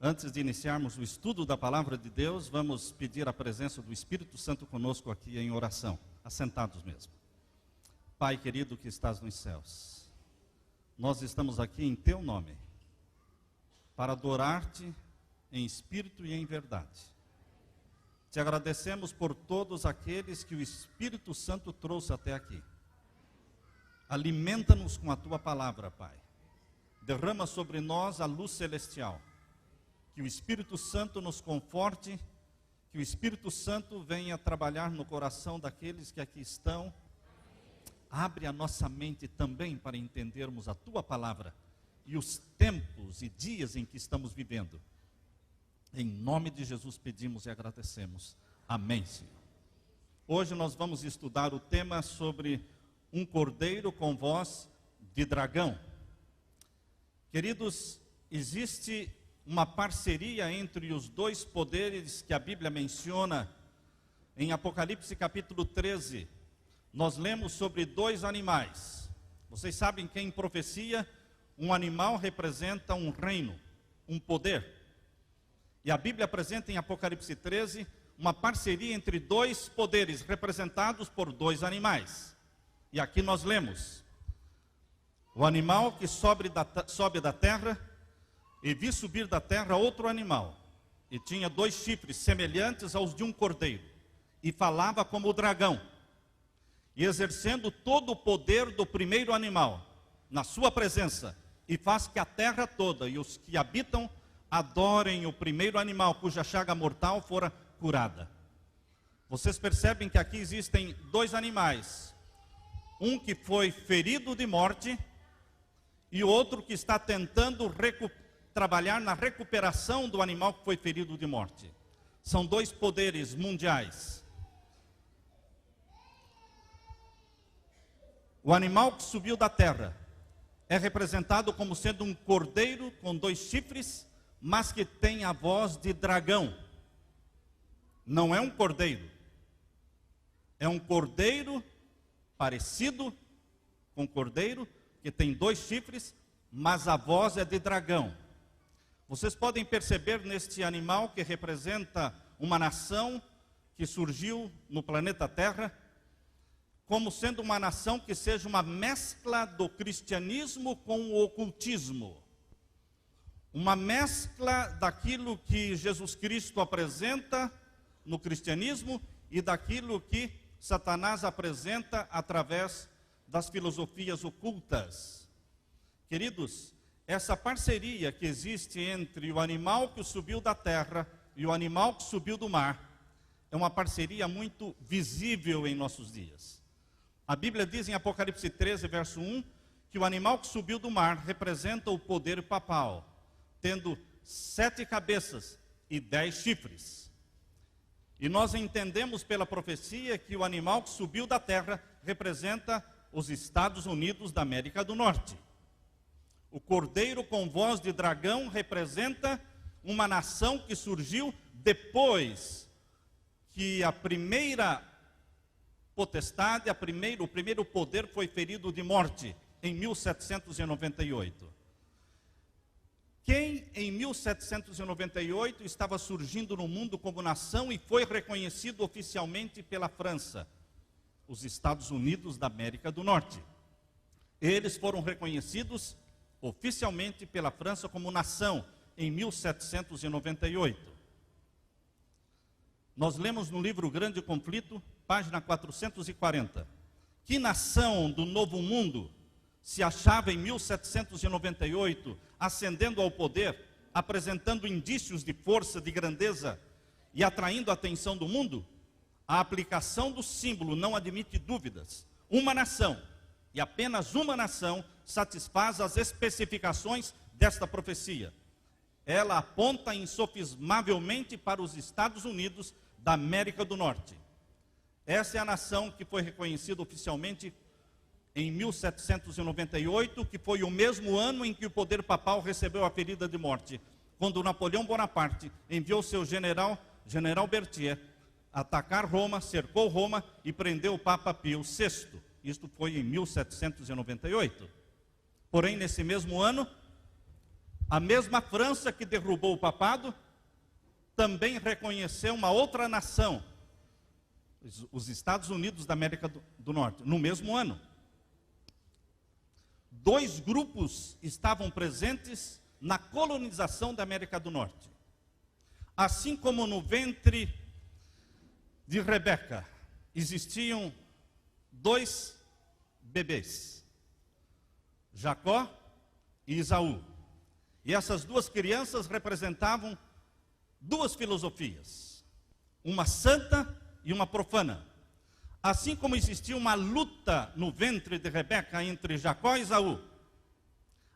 Antes de iniciarmos o estudo da Palavra de Deus, vamos pedir a presença do Espírito Santo conosco aqui em oração, assentados mesmo. Pai querido que estás nos céus, nós estamos aqui em Teu nome, para adorar-Te em espírito e em verdade. Te agradecemos por todos aqueles que o Espírito Santo trouxe até aqui. Alimenta-nos com a Tua Palavra, Pai. Derrama sobre nós a luz celestial. Que o Espírito Santo nos conforte, que o Espírito Santo venha trabalhar no coração daqueles que aqui estão. Abre a nossa mente também para entendermos a Tua Palavra e os tempos e dias em que estamos vivendo. Em nome de Jesus pedimos e agradecemos. Amém, Senhor. Hoje nós vamos estudar o tema sobre um cordeiro com voz de dragão. Queridos, existe uma parceria entre os dois poderes que a Bíblia menciona. Em Apocalipse capítulo 13, nós lemos sobre dois animais. Vocês sabem que em profecia, um animal representa um reino, um poder. E a Bíblia apresenta em Apocalipse 13, uma parceria entre dois poderes, representados por dois animais. E aqui nós lemos: o animal que sobe da terra, e vi subir da terra outro animal, e tinha dois chifres semelhantes aos de um cordeiro, e falava como o dragão, e exercendo todo o poder do primeiro animal, na sua presença, e faz que a terra toda e os que habitam adorem o primeiro animal, cuja chaga mortal fora curada. Vocês percebem que aqui existem dois animais, um que foi ferido de morte, e o outro que está tentando trabalhar na recuperação do animal que foi ferido de morte. São dois poderes mundiais. O animal que subiu da terra é representado como sendo um cordeiro com dois chifres, mas que tem a voz de dragão. Não é um cordeiro. É um cordeiro parecido com cordeiro, que tem dois chifres, mas a voz é de dragão. Vocês podem perceber neste animal que representa uma nação que surgiu no planeta Terra, como sendo uma nação que seja uma mescla do cristianismo com o ocultismo. Uma mescla daquilo que Jesus Cristo apresenta no cristianismo e daquilo que Satanás apresenta através das filosofias ocultas. Queridos, essa parceria que existe entre o animal que subiu da terra e o animal que subiu do mar, é uma parceria muito visível em nossos dias. A Bíblia diz em Apocalipse 13, verso 1, que o animal que subiu do mar representa o poder papal, tendo 7 cabeças e 10 chifres. E nós entendemos pela profecia que o animal que subiu da terra representa os Estados Unidos da América do Norte. O cordeiro com voz de dragão representa uma nação que surgiu depois que a primeira potestade, o primeiro poder foi ferido de morte, em 1798. Quem em 1798 estava surgindo no mundo como nação e foi reconhecido oficialmente pela França? Os Estados Unidos da América do Norte. Eles foram reconhecidos oficialmente pela França como nação em 1798. Nós lemos no livro Grande Conflito, página 440, que nação do Novo Mundo se achava em 1798 ascendendo ao poder, apresentando indícios de força, de grandeza e atraindo a atenção do mundo? A aplicação do símbolo não admite dúvidas. Uma nação, e apenas uma nação, satisfaz as especificações desta profecia. Ela aponta insofismavelmente para os Estados Unidos da América do Norte. Essa é a nação que foi reconhecida oficialmente em 1798, que foi o mesmo ano em que o poder papal recebeu a ferida de morte, quando Napoleão Bonaparte enviou seu general Berthier atacar Roma, cercou Roma e prendeu o Papa Pio VI. Isto foi em 1798. Porém, nesse mesmo ano, A mesma França que derrubou o papado também reconheceu uma outra nação, os Estados Unidos da América do Norte, no mesmo ano. Dois grupos estavam presentes na colonização da América do Norte. Assim como no ventre de Rebeca existiam dois bebês, Jacó e Esaú. E essas duas crianças representavam duas filosofias, uma santa e uma profana. Assim como existia uma luta no ventre de Rebeca entre Jacó e Esaú,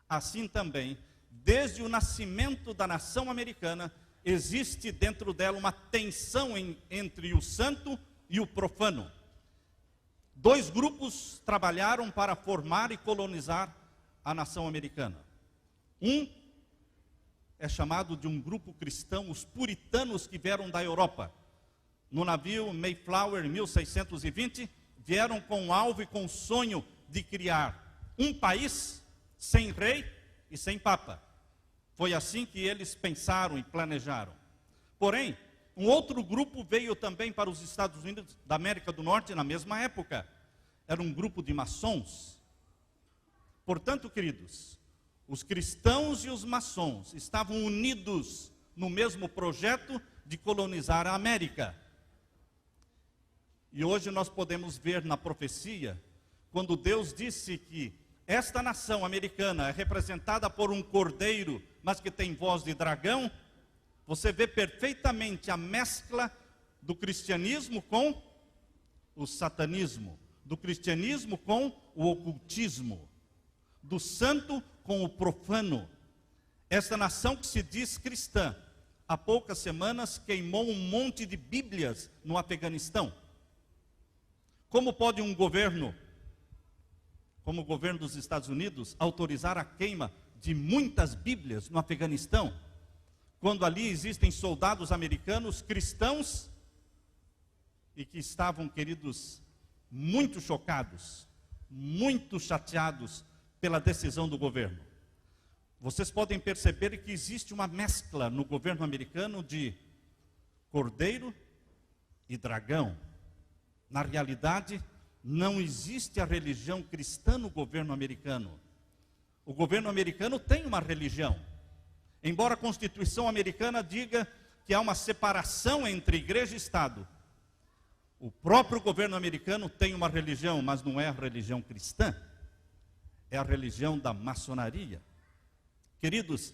assim também, desde o nascimento da nação americana, existe dentro dela uma tensão entre o santo e o profano. Dois grupos trabalharam para formar e colonizar a nação americana. Um é chamado de um grupo cristão, os puritanos que vieram da Europa. No navio Mayflower, em 1620, vieram com o alvo e com o sonho de criar um país sem rei e sem papa. Foi assim que eles pensaram e planejaram. Porém, um outro grupo veio também para os Estados Unidos da América do Norte na mesma época. Era um grupo de maçons. Portanto, queridos, os cristãos e os maçons estavam unidos no mesmo projeto de colonizar a América. E hoje nós podemos ver na profecia, quando Deus disse que esta nação americana é representada por um cordeiro, mas que tem voz de dragão, você vê perfeitamente a mescla do cristianismo com o satanismo, do cristianismo com o ocultismo, do santo com o profano. Esta nação que se diz cristã, há poucas semanas queimou um monte de Bíblias no Afeganistão. Como pode um governo, como o governo dos Estados Unidos, autorizar a queima de muitas Bíblias no Afeganistão, quando ali existem soldados americanos cristãos e que estavam, queridos, muito chocados, muito chateados pela decisão do governo? Vocês podem perceber que existe uma mescla no governo americano de cordeiro e dragão. Na realidade, não existe a religião cristã no governo americano. O governo americano tem uma religião. Embora a Constituição americana diga que há uma separação entre igreja e Estado, o próprio governo americano tem uma religião, mas não é a religião cristã. É a religião da maçonaria. Queridos,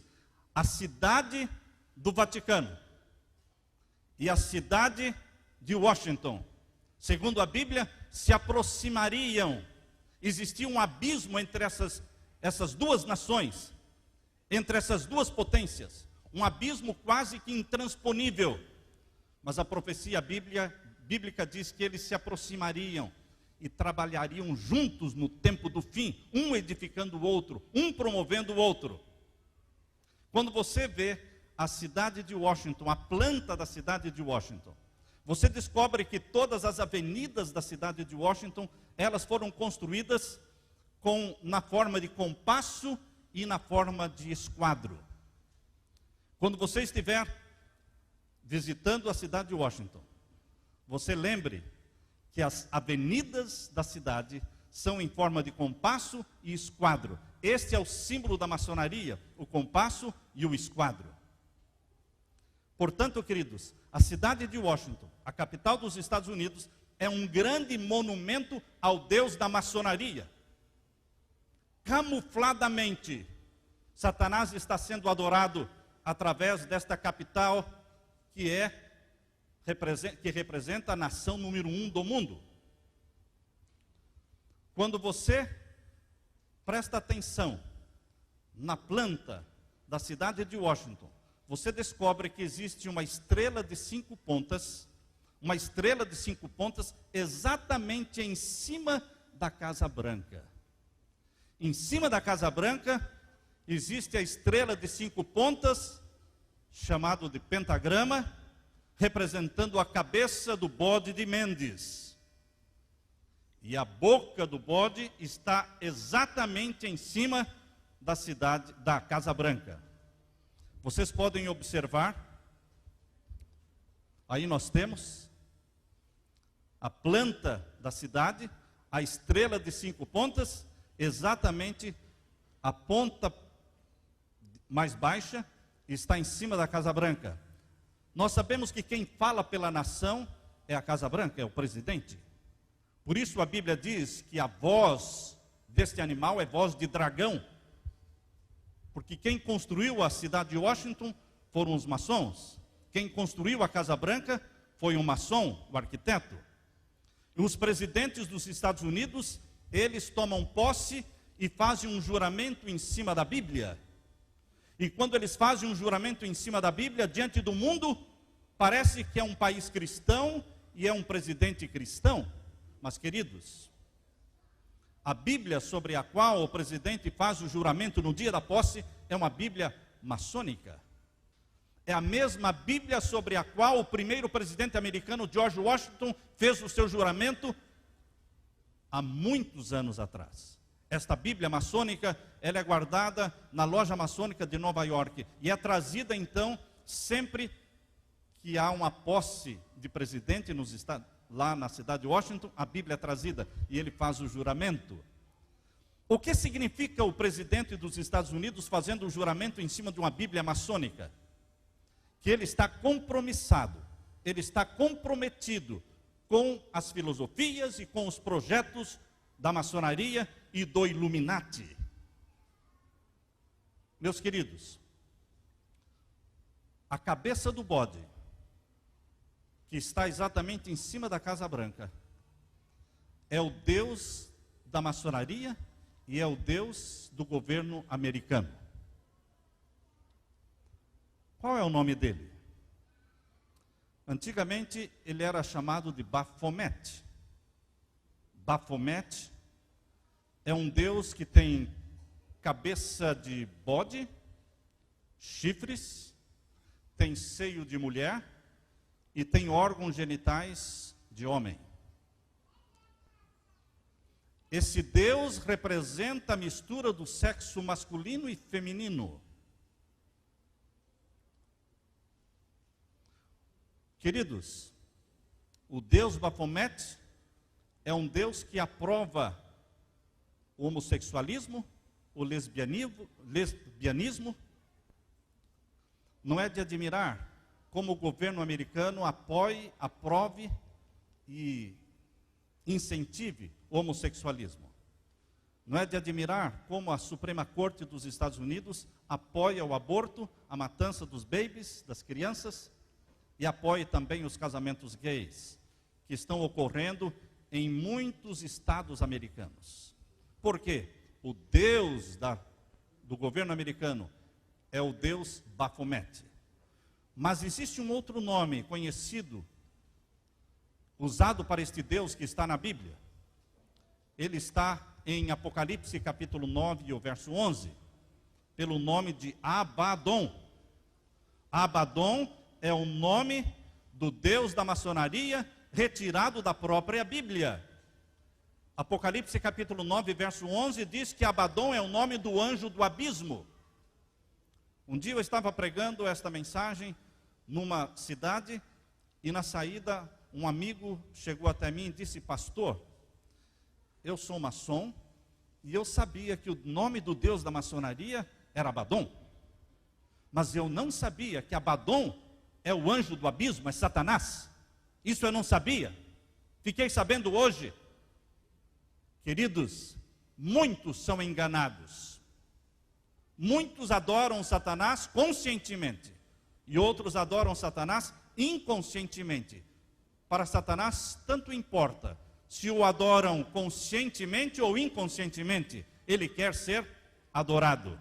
a cidade do Vaticano e a cidade de Washington, segundo a Bíblia, se aproximariam. Existia um abismo entre essas duas nações, entre essas duas potências, um abismo quase que intransponível. Mas a profecia bíblica diz que eles se aproximariam e trabalhariam juntos no tempo do fim, um edificando o outro, um promovendo o outro. Quando você vê a cidade de Washington, a planta da cidade de Washington, você descobre que todas as avenidas da cidade de Washington, elas foram construídas na forma de compasso e na forma de esquadro. Quando você estiver visitando a cidade de Washington, você lembre que as avenidas da cidade são em forma de compasso e esquadro. Este é o símbolo da maçonaria, o compasso e o esquadro. Portanto, queridos, a cidade de Washington, a capital dos Estados Unidos, é um grande monumento ao Deus da maçonaria. Camufladamente, Satanás está sendo adorado através desta capital que representa a nação número 1 do mundo. Quando você presta atenção na planta da cidade de Washington, você descobre que existe uma estrela de 5 pontas, exatamente em cima da Casa Branca. Em cima da Casa Branca existe a estrela de 5 pontas, chamado de pentagrama, representando a cabeça do bode de Mendes. E a boca do bode está exatamente em cima da Casa Branca. Vocês podem observar, aí nós temos a planta da cidade, a estrela de 5 pontas, exatamente a ponta mais baixa está em cima da Casa Branca. Nós sabemos que quem fala pela nação é a Casa Branca, é o presidente. Por isso a Bíblia diz que a voz deste animal é voz de dragão. Porque quem construiu a cidade de Washington foram os maçons. Quem construiu a Casa Branca foi um maçom, o arquiteto. E os presidentes dos Estados Unidos, eles tomam posse e fazem um juramento em cima da Bíblia. E quando eles fazem um juramento em cima da Bíblia, diante do mundo, parece que é um país cristão e é um presidente cristão. Mas, queridos, a Bíblia sobre a qual o presidente faz o juramento no dia da posse é uma Bíblia maçônica. É a mesma Bíblia sobre a qual o primeiro presidente americano, George Washington, fez o seu juramento há muitos anos atrás. Esta Bíblia maçônica, ela é guardada na loja maçônica de Nova York e é trazida então sempre que há uma posse de presidente nos Estados, lá na cidade de Washington, a Bíblia é trazida e ele faz o juramento. O que significa o presidente dos Estados Unidos fazendo o juramento em cima de uma Bíblia maçônica? Que ele está compromissado, ele está comprometido com as filosofias e com os projetos da maçonaria e do Illuminati. Meus queridos, a cabeça do bode, que está exatamente em cima da Casa Branca, é o Deus da maçonaria e é o Deus do governo americano. Qual é o nome dele? Antigamente ele era chamado de Baphomet. Baphomet é um Deus que tem cabeça de bode, chifres, tem seio de mulher e tem órgãos genitais de homem. Esse Deus representa a mistura do sexo masculino e feminino. Queridos, o Deus Baphomet é um Deus que aprova o homossexualismo, o lesbianismo. Não é de admirar como o governo americano apoie, aprove e incentive o homossexualismo. Não é de admirar como a Suprema Corte dos Estados Unidos apoia o aborto, a matança dos babies, das crianças, e apoie também os casamentos gays, que estão ocorrendo em muitos estados americanos. Por quê? O Deus do governo americano é o Deus Baphomet. Mas existe um outro nome conhecido, usado para este Deus que está na Bíblia. Ele está em Apocalipse capítulo 9 e o verso 11, pelo nome de Abaddon. Abaddon é o nome do Deus da maçonaria retirado da própria Bíblia. Apocalipse capítulo 9, verso 11 diz que Abaddon é o nome do anjo do abismo. Um dia eu estava pregando esta mensagem numa cidade e na saída um amigo chegou até mim e disse: pastor, eu sou maçom e eu sabia que o nome do Deus da maçonaria era Abaddon, mas eu não sabia que Abaddon é o anjo do abismo, é Satanás. Isso eu não sabia. Fiquei sabendo hoje. Queridos, muitos são enganados. Muitos adoram Satanás conscientemente e outros adoram Satanás inconscientemente. Para Satanás, tanto importa se o adoram conscientemente ou inconscientemente. Ele quer ser adorado,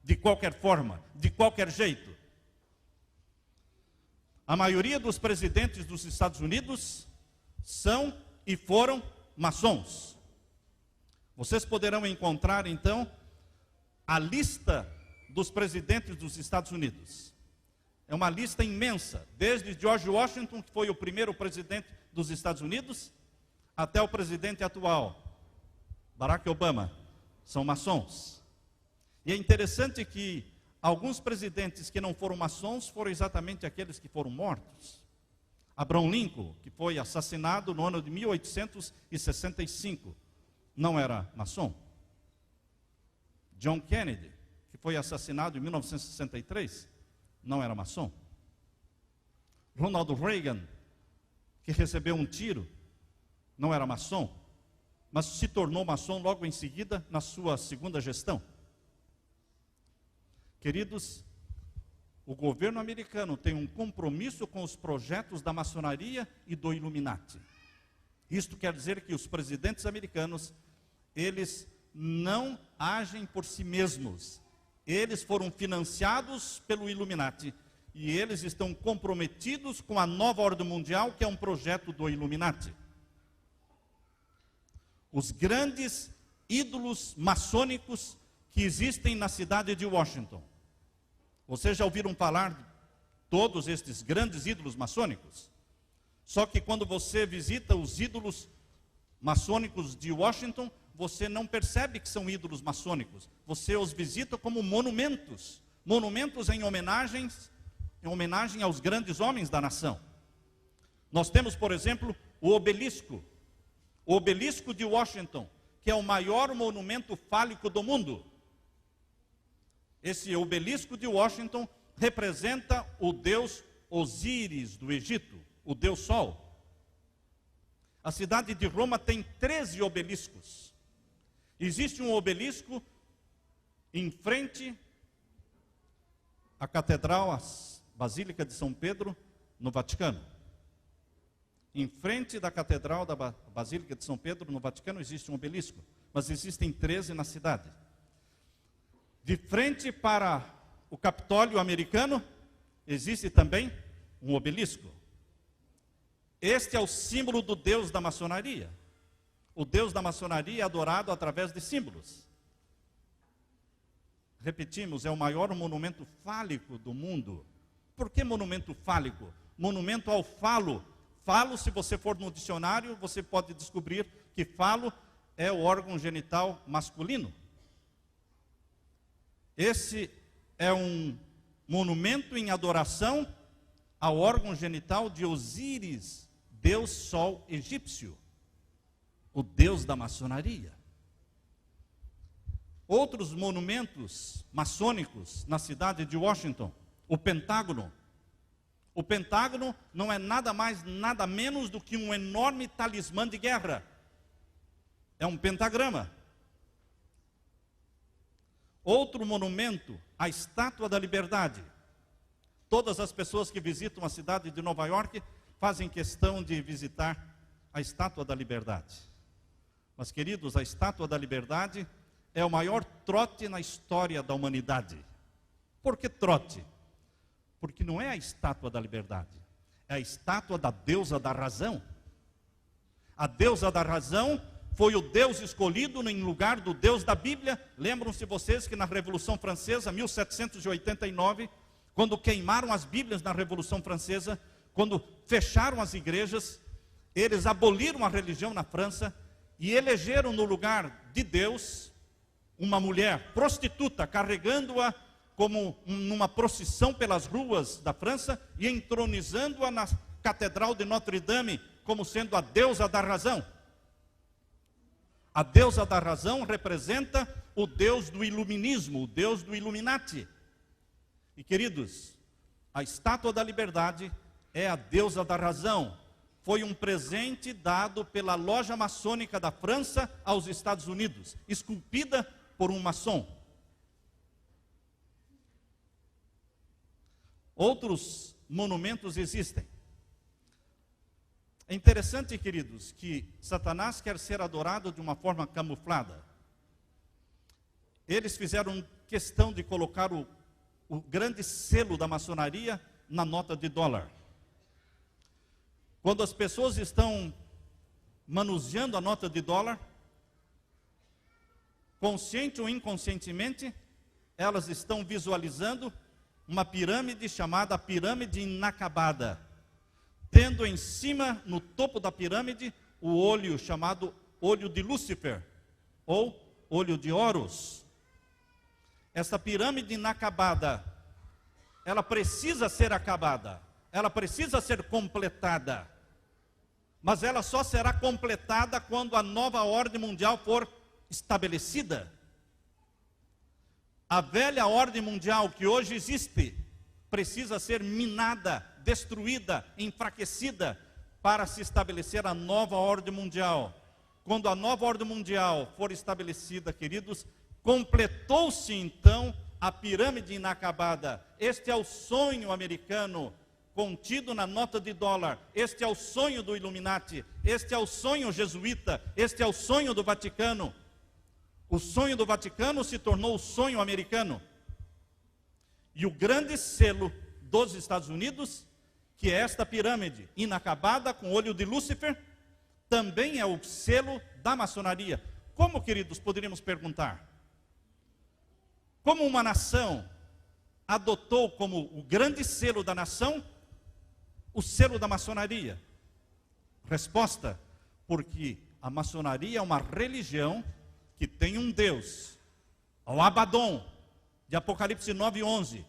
de qualquer forma, de qualquer jeito. A maioria dos presidentes dos Estados Unidos são e foram maçons. Vocês poderão encontrar, então, a lista dos presidentes dos Estados Unidos. É uma lista imensa, desde George Washington, que foi o primeiro presidente dos Estados Unidos, até o presidente atual, Barack Obama, são maçons. E é interessante que alguns presidentes que não foram maçons foram exatamente aqueles que foram mortos. Abraham Lincoln, que foi assassinado no ano de 1865, não era maçom. John Kennedy, que foi assassinado em 1963, não era maçom. Ronald Reagan, que recebeu um tiro, não era maçom, mas se tornou maçom logo em seguida na sua segunda gestão. Queridos, o governo americano tem um compromisso com os projetos da maçonaria e do Illuminati. Isto quer dizer que os presidentes americanos, eles não agem por si mesmos. Eles foram financiados pelo Illuminati e eles estão comprometidos com a nova ordem mundial, que é um projeto do Illuminati. Os grandes ídolos maçônicos que existem na cidade de Washington. Vocês já ouviram falar de todos estes grandes ídolos maçônicos? Só que quando você visita os ídolos maçônicos de Washington, você não percebe que são ídolos maçônicos. Você os visita como monumentos. Monumentos em homenagem aos grandes homens da nação. Nós temos, por exemplo, o obelisco. O obelisco de Washington, que é o maior monumento fálico do mundo. Esse obelisco de Washington representa o deus Osíris do Egito, o deus Sol. A cidade de Roma tem 13 obeliscos. Existe um obelisco em frente à catedral, a Basílica de São Pedro, no Vaticano. Em frente da catedral da Basílica de São Pedro, no Vaticano, existe um obelisco, mas existem 13 na cidade. De frente para o Capitólio americano, existe também um obelisco. Este é o símbolo do Deus da maçonaria. O Deus da maçonaria é adorado através de símbolos. Repetimos, é o maior monumento fálico do mundo. Por que monumento fálico? Monumento ao falo. Falo, se você for no dicionário, você pode descobrir que falo é o órgão genital masculino. Esse é um monumento em adoração ao órgão genital de Osíris, deus sol egípcio, o deus da maçonaria. Outros monumentos maçônicos na cidade de Washington, o Pentágono. O Pentágono não é nada mais, nada menos do que um enorme talismã de guerra. É um pentagrama. Outro monumento, a Estátua da Liberdade. Todas as pessoas que visitam a cidade de Nova York fazem questão de visitar a Estátua da Liberdade. Mas, queridos, a Estátua da Liberdade é o maior trote na história da humanidade. Por que trote? Porque não é a Estátua da Liberdade, é a estátua da deusa da razão. A deusa da razão foi o Deus escolhido em lugar do Deus da Bíblia. Lembram-se vocês que na Revolução Francesa, 1789, quando queimaram as Bíblias na Revolução Francesa, quando fecharam as igrejas, eles aboliram a religião na França e elegeram no lugar de Deus uma mulher prostituta, carregando-a como numa procissão pelas ruas da França e entronizando-a na Catedral de Notre-Dame como sendo a deusa da razão. A deusa da razão representa o Deus do iluminismo, o Deus do Illuminati. E, queridos, a Estátua da Liberdade é a deusa da razão. Foi um presente dado pela loja maçônica da França aos Estados Unidos, esculpida por um maçom. Outros monumentos existem. É interessante, queridos, que Satanás quer ser adorado de uma forma camuflada. Eles fizeram questão de colocar o grande selo da maçonaria na nota de dólar. Quando as pessoas estão manuseando a nota de dólar, consciente ou inconscientemente, elas estão visualizando uma pirâmide chamada pirâmide inacabada, tendo em cima, no topo da pirâmide, o olho chamado olho de Lúcifer, ou olho de Horus. essa pirâmide inacabada, ela precisa ser acabada, ela precisa ser completada, mas ela só será completada quando a nova ordem mundial for estabelecida. A velha ordem mundial que hoje existe precisa ser minada, destruída, enfraquecida, para se estabelecer a nova ordem mundial. Quando a nova ordem mundial for estabelecida, queridos, completou-se então a pirâmide inacabada. Este é o sonho americano contido na nota de dólar. Este é o sonho do Illuminati. Este é o sonho jesuíta. Este é o sonho do Vaticano. O sonho do Vaticano se tornou o sonho americano. E o grande selo dos Estados Unidos, que é esta pirâmide inacabada com o olho de Lúcifer, também é o selo da maçonaria. Como, queridos, poderíamos perguntar? Como uma nação adotou como o grande selo da nação o selo da maçonaria? Resposta: porque a maçonaria é uma religião que tem um Deus, o Abaddon, de Apocalipse 9:11,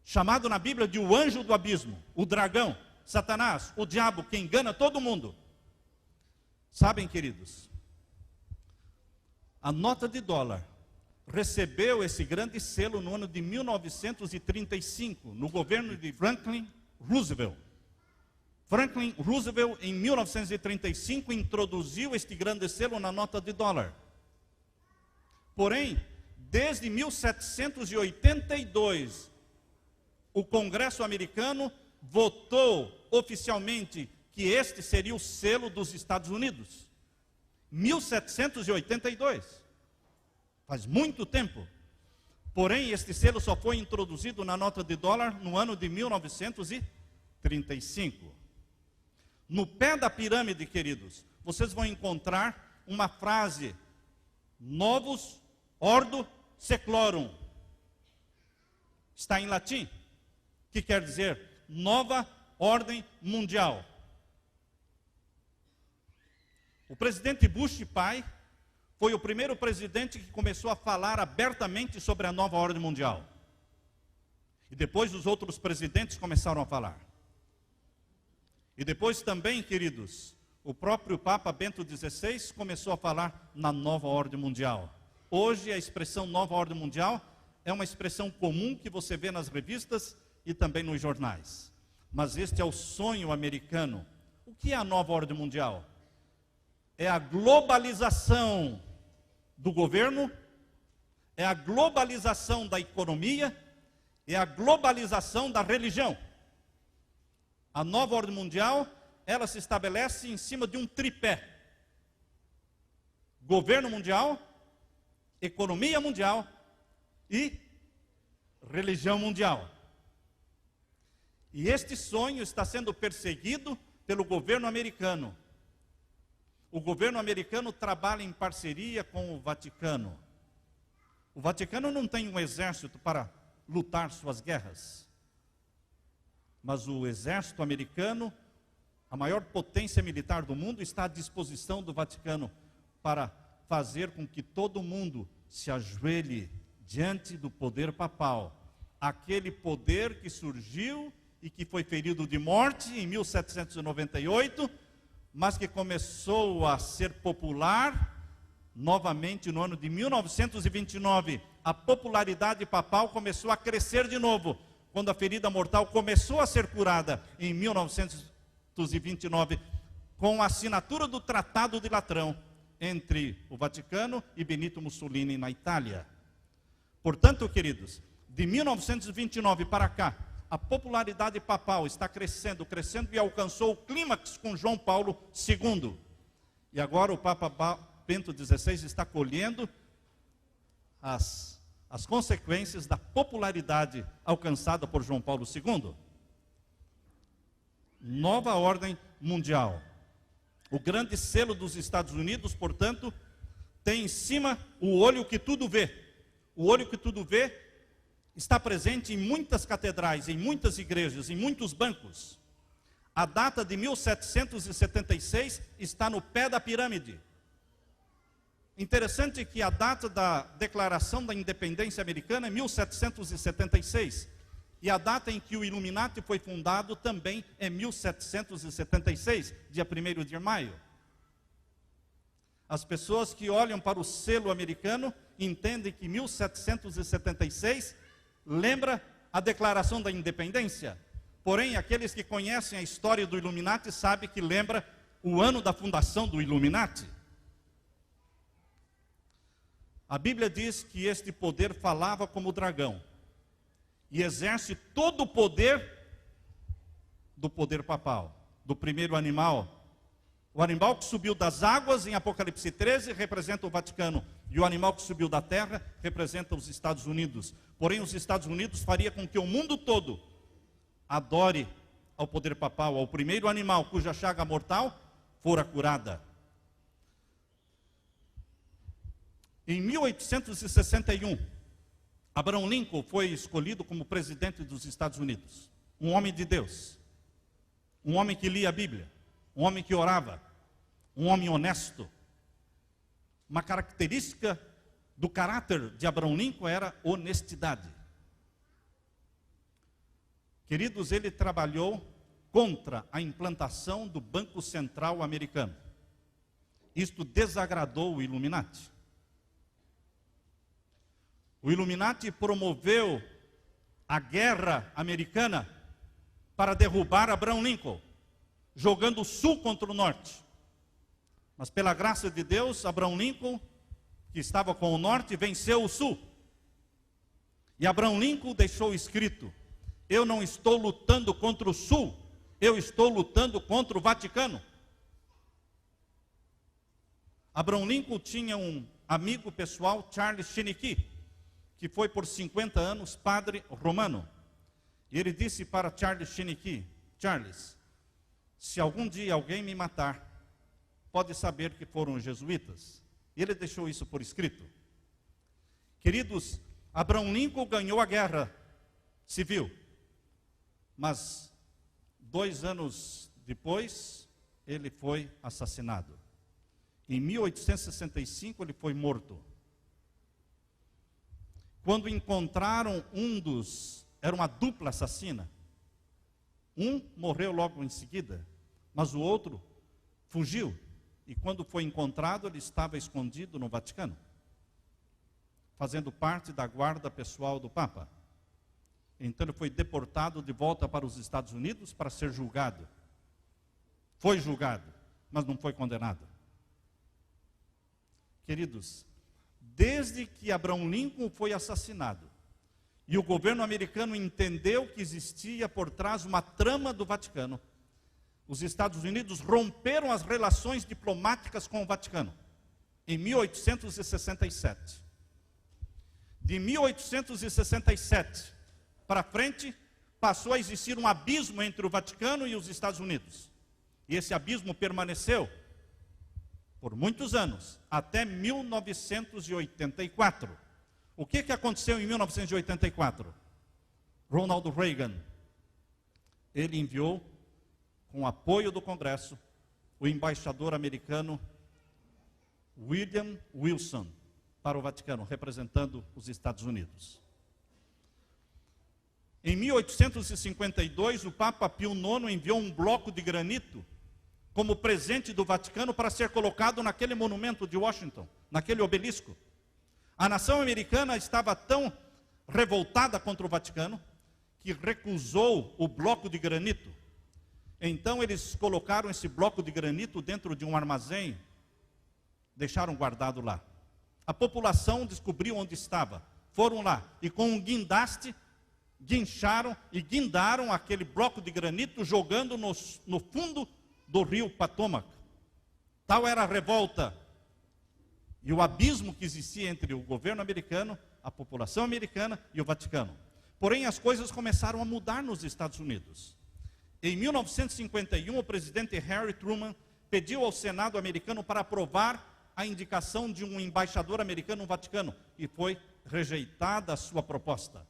chamado na Bíblia de o anjo do abismo, o dragão, Satanás, o diabo, que engana todo mundo. Sabem, queridos, a nota de dólar recebeu esse grande selo no ano de 1935, no governo de Franklin Roosevelt. Franklin Roosevelt, em 1935, introduziu este grande selo na nota de dólar. Porém, desde 1782, o Congresso americano votou oficialmente que este seria o selo dos Estados Unidos. 1782. Faz muito tempo. Porém, este selo só foi introduzido na nota de dólar no ano de 1935. No pé da pirâmide, queridos, vocês vão encontrar uma frase: Novus Ordo Seclorum. Está em latim, que quer dizer nova ordem mundial. O presidente Bush pai foi o primeiro presidente que começou a falar abertamente sobre a nova ordem mundial. E depois os outros presidentes começaram a falar. E depois também, queridos, o próprio Papa Bento XVI começou a falar na nova ordem mundial. Hoje a expressão nova ordem mundial é uma expressão comum que você vê nas revistas e também nos jornais. Mas este é o sonho americano. O que é a nova ordem mundial? É a globalização do governo, é a globalização da economia, é a globalização da religião. A nova ordem mundial, ela se estabelece em cima de um tripé: governo mundial, economia mundial e religião mundial. E este sonho está sendo perseguido pelo governo americano. O governo americano trabalha em parceria com o Vaticano. O Vaticano não tem um exército para lutar suas guerras. Mas o exército americano, a maior potência militar do mundo, está à disposição do Vaticano para fazer com que todo mundo se ajoelhe diante do poder papal. Aquele poder que surgiu e que foi ferido de morte em 1798, mas que começou a ser popular novamente no ano de 1929. A popularidade papal começou a crescer de novo, quando a ferida mortal começou a ser curada em 1929, com a assinatura do Tratado de Latrão entre o Vaticano e Benito Mussolini na Itália. Portanto, queridos, de 1929 para cá, a popularidade papal está crescendo, crescendo, e alcançou o clímax com João Paulo II. E agora o Papa Bento XVI está colhendo as consequências da popularidade alcançada por João Paulo II. Nova ordem mundial. O grande selo dos Estados Unidos, portanto, tem em cima o olho que tudo vê. O olho que tudo vê está presente em muitas catedrais, em muitas igrejas, em muitos bancos. A data de 1776 está no pé da pirâmide. Interessante que a data da Declaração da Independência Americana é 1776. E a data em que o Illuminati foi fundado também é 1776, dia 1º de maio. As pessoas que olham para o selo americano entendem que 1776 lembra a Declaração da Independência. Porém, aqueles que conhecem a história do Illuminati sabem que lembra o ano da fundação do Illuminati. A Bíblia diz que este poder falava como o dragão e exerce todo o poder do poder papal, do primeiro animal. O animal que subiu das águas, em Apocalipse 13, representa o Vaticano. E o animal que subiu da terra representa os Estados Unidos. Porém, os Estados Unidos faria com que o mundo todo adore ao poder papal, ao primeiro animal cuja chaga mortal fora curada. Em 1861, Abraham Lincoln foi escolhido como presidente dos Estados Unidos. Um homem de Deus, um homem que lia a Bíblia, um homem que orava, um homem honesto. Uma característica do caráter de Abraham Lincoln era honestidade. Queridos, ele trabalhou contra a implantação do Banco Central americano. Isto desagradou o Illuminati. O Illuminati promoveu a guerra americana para derrubar Abraham Lincoln, jogando o sul contra o norte. Mas pela graça de Deus, Abraham Lincoln, que estava com o norte, venceu o sul. E Abraham Lincoln deixou escrito: eu não estou lutando contra o sul, eu estou lutando contra o Vaticano. Abraham Lincoln tinha um amigo pessoal, Charles Shinney, que foi por 50 anos padre romano. E ele disse para Charles Shinney: Charles, se algum dia alguém me matar, pode saber que foram os jesuítas. E ele deixou isso por escrito. Queridos, Abraham Lincoln ganhou a guerra civil, mas 2 anos depois ele foi assassinado. Em 1865 ele foi morto. Quando encontraram era uma dupla assassina. Um morreu logo em seguida, mas o outro fugiu. E quando foi encontrado, ele estava escondido no Vaticano, fazendo parte da guarda pessoal do Papa. Então ele foi deportado de volta para os Estados Unidos para ser julgado. Foi julgado, mas não foi condenado. Queridos, desde que Abraham Lincoln foi assassinado, e o governo americano entendeu que existia por trás uma trama do Vaticano, os Estados Unidos romperam as relações diplomáticas com o Vaticano, em 1867. De 1867 para frente, passou a existir um abismo entre o Vaticano e os Estados Unidos. E esse abismo permaneceu por muitos anos, até 1984. O que aconteceu em 1984? Ronald Reagan, ele enviou, com apoio do Congresso, o embaixador americano William Wilson para o Vaticano, representando os Estados Unidos. Em 1852, o Papa Pio IX enviou um bloco de granito como presente do Vaticano para ser colocado naquele monumento de Washington, naquele obelisco. A nação americana estava tão revoltada contra o Vaticano que recusou o bloco de granito. Então eles colocaram esse bloco de granito dentro de um armazém, deixaram guardado lá. A população descobriu onde estava, foram lá e com um guindaste guincharam e guindaram aquele bloco de granito, jogando no fundo do rio Potomac. Tal era a revolta e o abismo que existia entre o governo americano, a população americana e o Vaticano. Porém, as coisas começaram a mudar nos Estados Unidos. Em 1951, o presidente Harry Truman pediu ao Senado americano para aprovar a indicação de um embaixador americano no Vaticano, e foi rejeitada a sua proposta.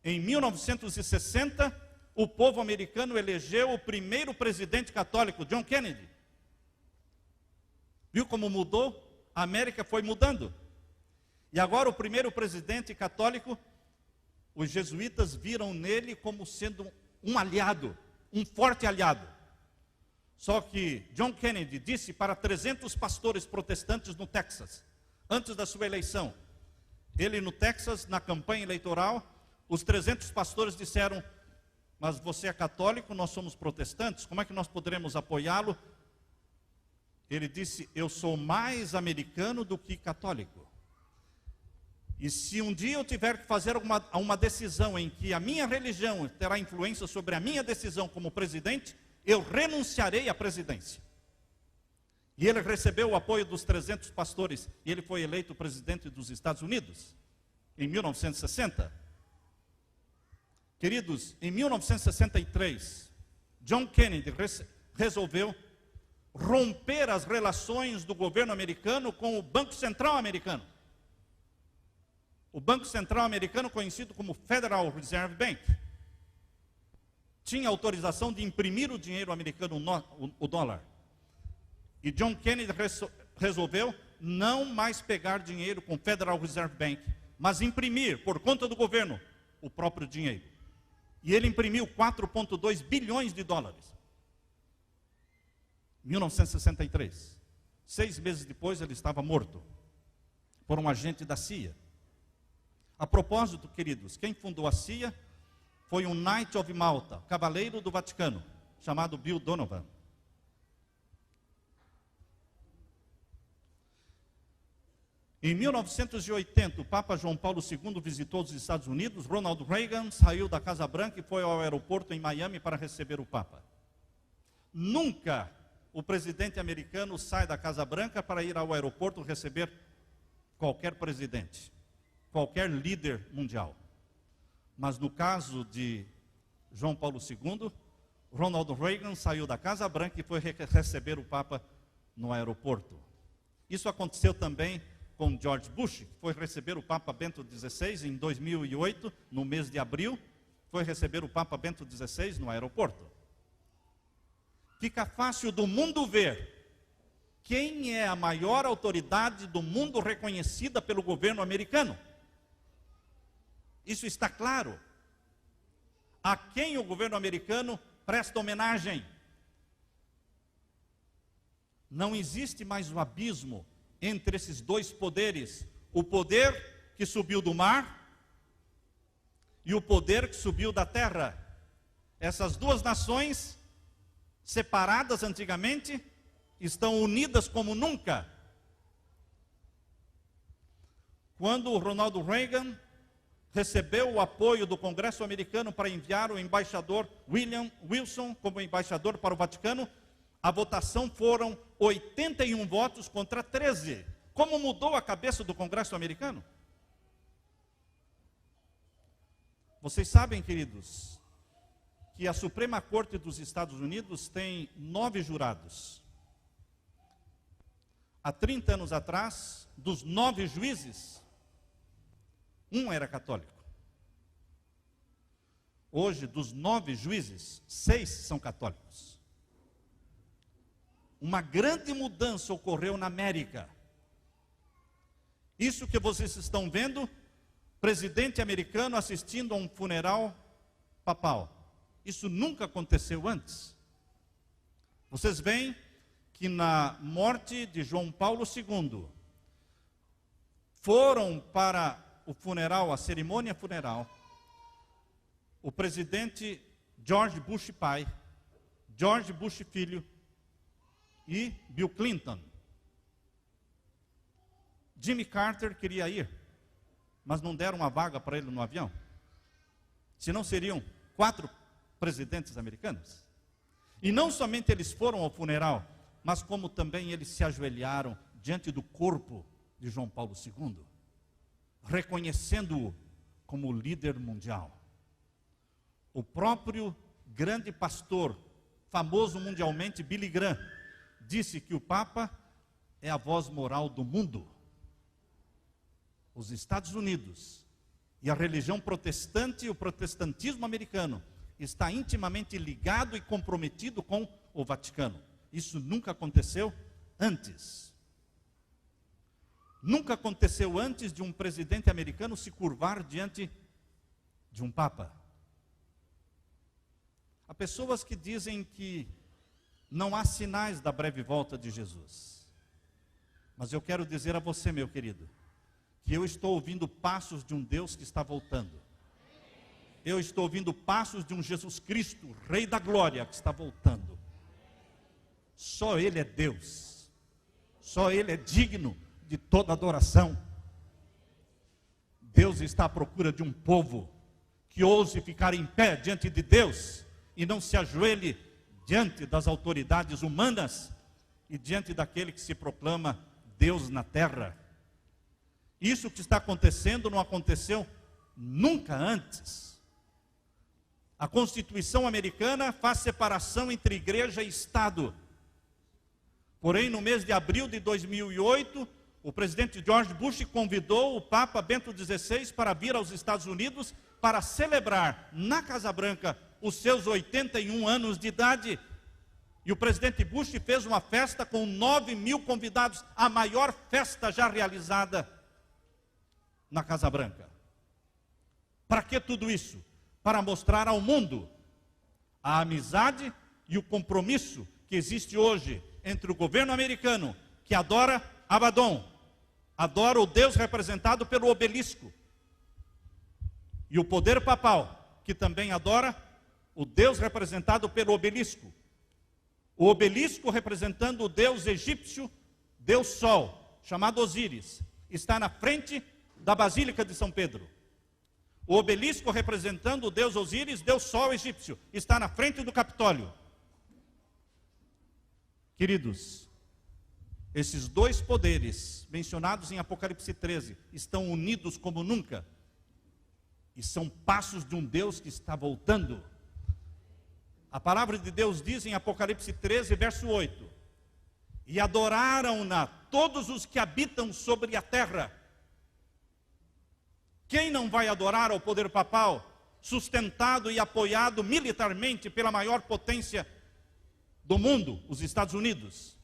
Em 1960, o povo americano elegeu o primeiro presidente católico, John Kennedy. Viu como mudou a América foi mudando. E agora o primeiro presidente católico, os jesuítas viram nele como sendo um aliado, um forte aliado. Só que John Kennedy disse para 300 pastores protestantes no Texas, antes da sua eleição. Ele no Texas, na campanha eleitoral, os 300 pastores disseram: mas você é católico, nós somos protestantes, como é que nós poderemos apoiá-lo? Ele disse: eu sou mais americano do que católico. E se um dia eu tiver que fazer uma decisão em que a minha religião terá influência sobre a minha decisão como presidente, eu renunciarei à presidência. E ele recebeu o apoio dos 300 pastores, e ele foi eleito presidente dos Estados Unidos, em 1960. Queridos, em 1963, John Kennedy resolveu romper as relações do governo americano com o Banco Central americano. O Banco Central americano, conhecido como Federal Reserve Bank, tinha autorização de imprimir o dinheiro americano, o dólar. E John Kennedy resolveu não mais pegar dinheiro com o Federal Reserve Bank, mas imprimir, por conta do governo, o próprio dinheiro. E ele imprimiu 4,2 bilhões de dólares. 1963. 6 meses depois ele estava morto por um agente da CIA. A propósito, queridos, quem fundou a CIA foi um Knight of Malta, cavaleiro do Vaticano, chamado Bill Donovan. Em 1980, o Papa João Paulo II visitou os Estados Unidos. Ronald Reagan saiu da Casa Branca e foi ao aeroporto em Miami para receber o Papa. Nunca o presidente americano sai da Casa Branca para ir ao aeroporto receber qualquer presidente, qualquer líder mundial. Mas no caso de João Paulo II, Ronald Reagan saiu da Casa Branca e foi receber o Papa no aeroporto. Isso aconteceu também com George Bush, que foi receber o Papa Bento XVI em 2008, no mês de abril, foi receber o Papa Bento XVI no aeroporto. Fica fácil do mundo ver quem é a maior autoridade do mundo reconhecida pelo governo americano. Isso está claro. A quem o governo americano presta homenagem? Não existe mais o abismo entre esses dois poderes, o poder que subiu do mar e o poder que subiu da terra. Essas duas nações, separadas antigamente, estão unidas como nunca. Quando o Ronald Reagan recebeu o apoio do Congresso americano para enviar o embaixador William Wilson como embaixador para o Vaticano, a votação foram 81 votos contra 13. Como mudou a cabeça do Congresso americano? Vocês sabem, queridos, que a Suprema Corte dos Estados Unidos tem 9 jurados. Há 30 anos atrás, dos 9 juízes, um era católico. Hoje, dos 9 juízes, 6 são católicos. Uma grande mudança ocorreu na América. Isso que vocês estão vendo, presidente americano assistindo a um funeral papal. Isso nunca aconteceu antes. Vocês veem que na morte de João Paulo II, foram para o funeral, a cerimônia funeral, o presidente George Bush pai, George Bush filho e Bill Clinton. Jimmy Carter queria ir, mas não deram uma vaga para ele no avião. Senão seriam 4 presidentes americanos. E não somente eles foram ao funeral, mas como também eles se ajoelharam diante do corpo de João Paulo II, reconhecendo-o como líder mundial. O próprio grande pastor, famoso mundialmente, Billy Graham, disse que o Papa é a voz moral do mundo. Os Estados Unidos e a religião protestante e o protestantismo americano está intimamente ligado e comprometido com o Vaticano. Isso nunca aconteceu antes. Nunca aconteceu antes de um presidente americano se curvar diante de um papa. Há pessoas que dizem que não há sinais da breve volta de Jesus. Mas eu quero dizer a você, meu querido, que eu estou ouvindo passos de um Deus que está voltando. Eu estou ouvindo passos de um Jesus Cristo, Rei da Glória, que está voltando. Só Ele é Deus. Só Ele é digno de toda adoração. Deus está à procura de um povo que ouse ficar em pé diante de Deus e não se ajoelhe diante das autoridades humanas e diante daquele que se proclama Deus na terra. Isso que está acontecendo não aconteceu nunca antes. A Constituição americana faz separação entre igreja e Estado. Porém, no mês de abril de 2008, o presidente George Bush convidou o Papa Bento XVI para vir aos Estados Unidos para celebrar na Casa Branca os seus 81 anos de idade. E o presidente Bush fez uma festa com 9.000 convidados, a maior festa já realizada na Casa Branca. Para que tudo isso? Para mostrar ao mundo a amizade e o compromisso que existe hoje entre o governo americano, que adora Abaddon, adora o Deus representado pelo obelisco, e o poder papal, que também adora o Deus representado pelo obelisco. O obelisco representando o Deus egípcio, Deus Sol, chamado Osíris, está na frente da Basílica de São Pedro. O obelisco representando o Deus Osíris, Deus Sol egípcio, está na frente do Capitólio. Queridos, esses dois poderes mencionados em Apocalipse 13 estão unidos como nunca. E são passos de um Deus que está voltando. A palavra de Deus diz em Apocalipse 13, verso 8: e adoraram-na todos os que habitam sobre a terra. Quem não vai adorar ao poder papal, sustentado e apoiado militarmente pela maior potência do mundo, os Estados Unidos?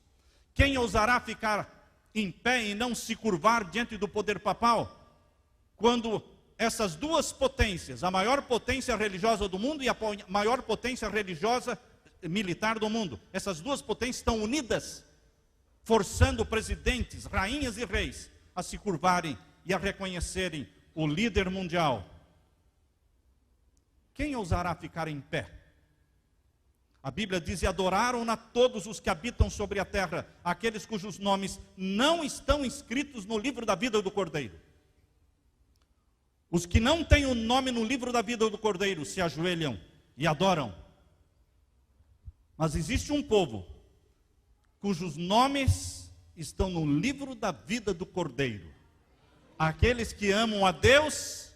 Quem ousará ficar em pé e não se curvar diante do poder papal, quando essas duas potências, a maior potência religiosa do mundo e a maior potência religiosa militar do mundo, essas duas potências estão unidas, forçando presidentes, rainhas e reis a se curvarem e a reconhecerem o líder mundial? Quem ousará ficar em pé? A Bíblia diz: e adoraram-na todos os que habitam sobre a terra, aqueles cujos nomes não estão escritos no livro da vida do Cordeiro. Os que não têm o nome no livro da vida do Cordeiro se ajoelham e adoram. Mas existe um povo cujos nomes estão no livro da vida do Cordeiro. Aqueles que amam a Deus,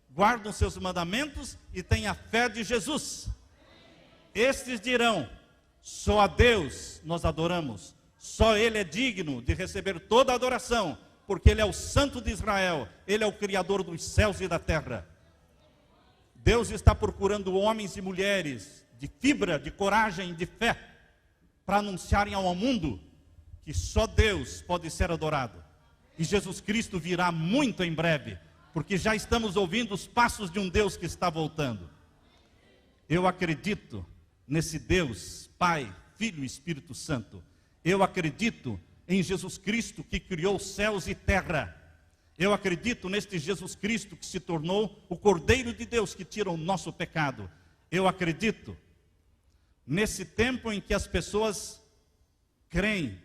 guardam seus mandamentos e têm a fé de Jesus. Estes dirão: só a Deus nós adoramos, só Ele é digno de receber toda a adoração, porque Ele é o Santo de Israel, Ele é o Criador dos céus e da terra. Deus está procurando homens e mulheres de fibra, de coragem, de fé, para anunciarem ao mundo que só Deus pode ser adorado. E Jesus Cristo virá muito em breve, porque já estamos ouvindo os passos de um Deus que está voltando. Eu acredito nesse Deus, Pai, Filho e Espírito Santo. Eu acredito em Jesus Cristo que criou céus e terra. Eu acredito neste Jesus Cristo que se tornou o Cordeiro de Deus que tira o nosso pecado. Eu acredito nesse tempo em que as pessoas creem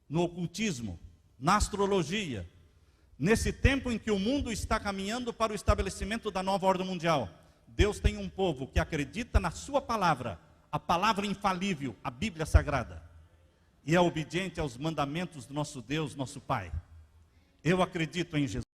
no ocultismo, na astrologia, nesse tempo em que o mundo está caminhando para o estabelecimento da nova ordem mundial. Deus tem um povo que acredita na sua palavra, a palavra infalível, a Bíblia Sagrada, e é obediente aos mandamentos do nosso Deus, nosso Pai. Eu acredito em Jesus.